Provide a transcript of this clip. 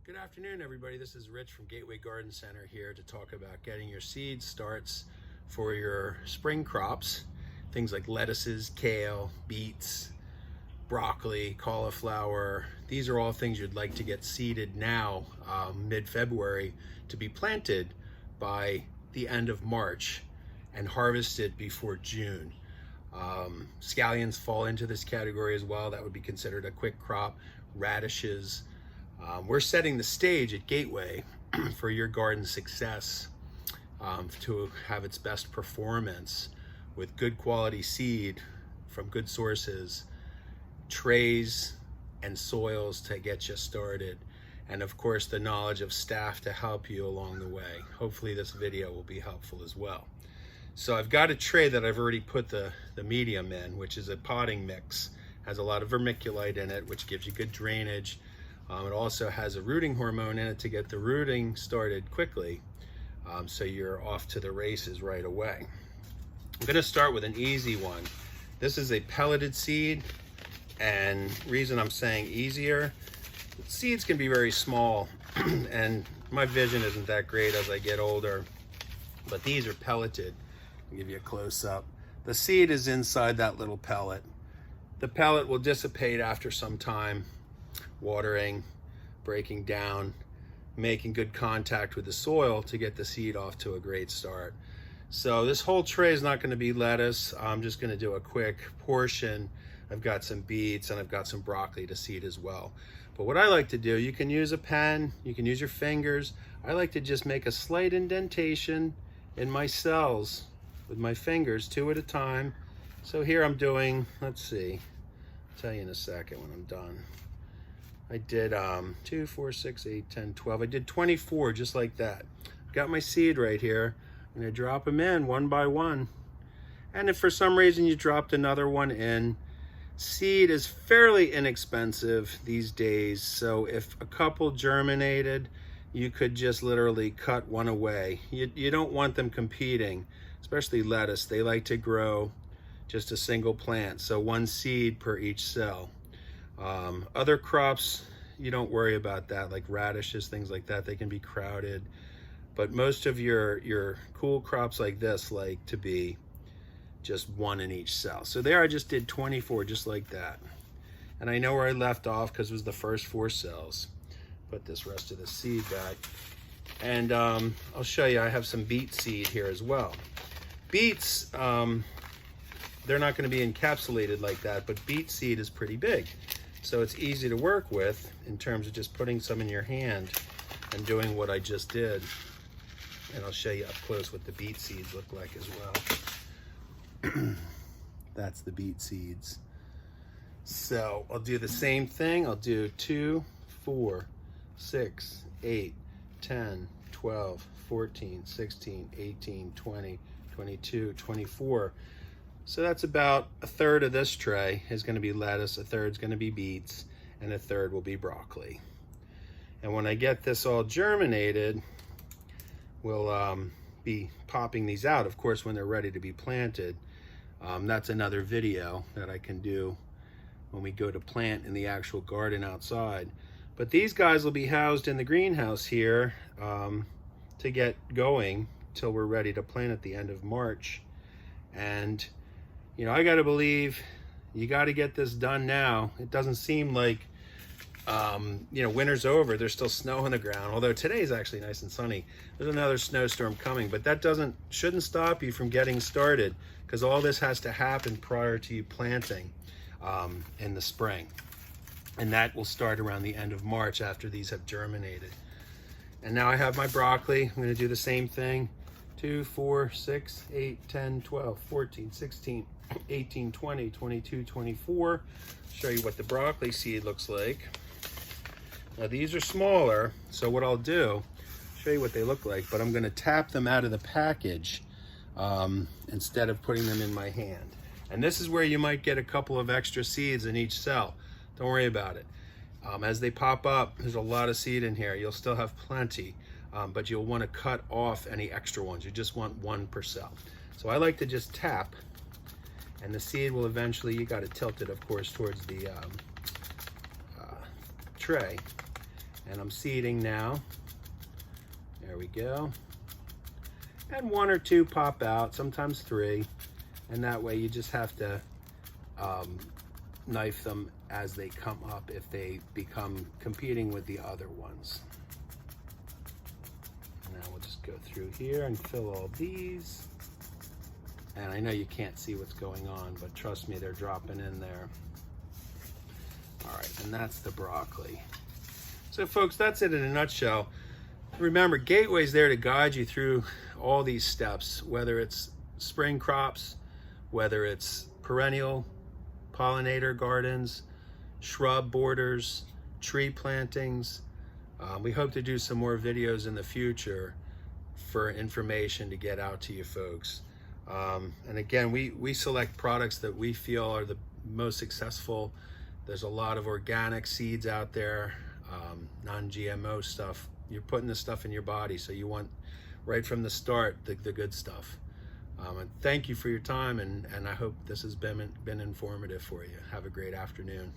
Good afternoon, everybody. This is Rich from Gateway Garden Center here to talk about getting your seed starts for your spring crops. Things like lettuces, kale, beets, broccoli, cauliflower. These are all things you'd like to get seeded now, mid-February, to be planted by the end of March and harvested before June. Scallions fall into this category as well. That would be considered a quick crop. Radishes. We're setting the stage at Gateway for your garden success, to have its best performance with good quality seed from good sources, trays and soils to get you started, and of course the knowledge of staff to help you along the way. Hopefully this video will be helpful as well. So I've got a tray that I've already put the medium in, which is a potting mix. Has a lot of vermiculite in it, which gives you good drainage. It also has a rooting hormone in it to get the rooting started quickly, so you're off to the races right away. I'm going to start with an easy one. This is a pelleted seed, and reason I'm saying easier, seeds can be very small and my vision isn't that great as I get older, but these are pelleted. I'll give you a close-up. The seed is inside that little pellet. The pellet will dissipate after some time, watering, breaking down, making good contact with the soil to get the seed off to a great start. So this whole tray is not going to be lettuce. I'm just going to do a quick portion. I've got some beets and I've got some broccoli to seed as well. But what I like to do, you can use a pen, you can use your fingers. I like to just make a slight indentation in my cells with my fingers, 2 at a time. So here I'm doing, let's see, I'll tell you in a second when I'm done. I did 2, 4, 6, 8, 10, 12. I did 24 just like that. Got my seed right here. I'm going to drop them in one by one. And if for some reason you dropped another one in, seed is fairly inexpensive these days. So if a couple germinated, you could just literally cut one away. You don't want them competing, especially lettuce. They like to grow just a single plant, so one seed per each cell. Other crops, you don't worry about that, like radishes, things like that. They can be crowded, but most of your cool crops like this like to be just one in each cell. So there I just did 24 just like that, and I know where I left off because it was the first 4 cells. Put this rest of the seed back, and I'll show you. I have some beet seed here as well. Beets, they're not going to be encapsulated like that, but beet seed is pretty big. So it's easy to work with in terms of just putting some in your hand and doing what I just did. And I'll show you up close what the beet seeds look like as well. That's the beet seeds. So I'll do the same thing. I'll do 2, 4, 6, 8, 10, 12, 14, 16, 18, 20, 22, 24. So that's about a third of this tray is going to be lettuce, a third is going to be beets, and a third will be broccoli. And when I get this all germinated, we'll be popping these out, of course, when they're ready to be planted. That's another video that I can do when we go to plant in the actual garden outside. But these guys will be housed in the greenhouse here to get going till we're ready to plant at the end of March. And you know, I got to believe you got to get this done now. It doesn't seem like, you know, winter's over. There's still snow on the ground, although today is actually nice and sunny. There's another snowstorm coming, but that shouldn't stop you from getting started, because all this has to happen prior to you planting in the spring. And that will start around the end of March after these have germinated. And now I have my broccoli. I'm going to do the same thing. 2, 4, 6, 8, 10, 12, 14, 16, 18, 20, 22, 24. Show you what the broccoli seed looks like. Now these are smaller, so what I'll do, show you what they look like, but I'm going to tap them out of the package instead of putting them in my hand. And this is where you might get a couple of extra seeds in each cell. Don't worry about it. As they pop up, there's a lot of seed in here. You'll still have plenty. But you'll want to cut off any extra ones. You just want 1 per cell. So I like to just tap, and the seed will eventually, you got to tilt it, of course, towards the tray, And I'm seeding now. There we go. And 1 or 2 pop out, sometimes 3. And that way you just have to knife them as they come up if they become competing with the other ones. Now we'll just go through here and fill all these. And I know you can't see what's going on, but trust me, they're dropping in there. All right, and that's the broccoli. So folks, that's it in a nutshell. Remember, Gateway's there to guide you through all these steps, whether it's spring crops, whether it's perennial pollinator gardens, shrub borders, tree plantings. We hope to do some more videos in the future for information to get out to you folks. And again, we select products that we feel are the most successful. There's a lot of organic seeds out there, non-GMO stuff. You're putting this stuff in your body, so you want right from the start the good stuff. And thank you for your time, and I hope this has been informative for you. Have a great afternoon.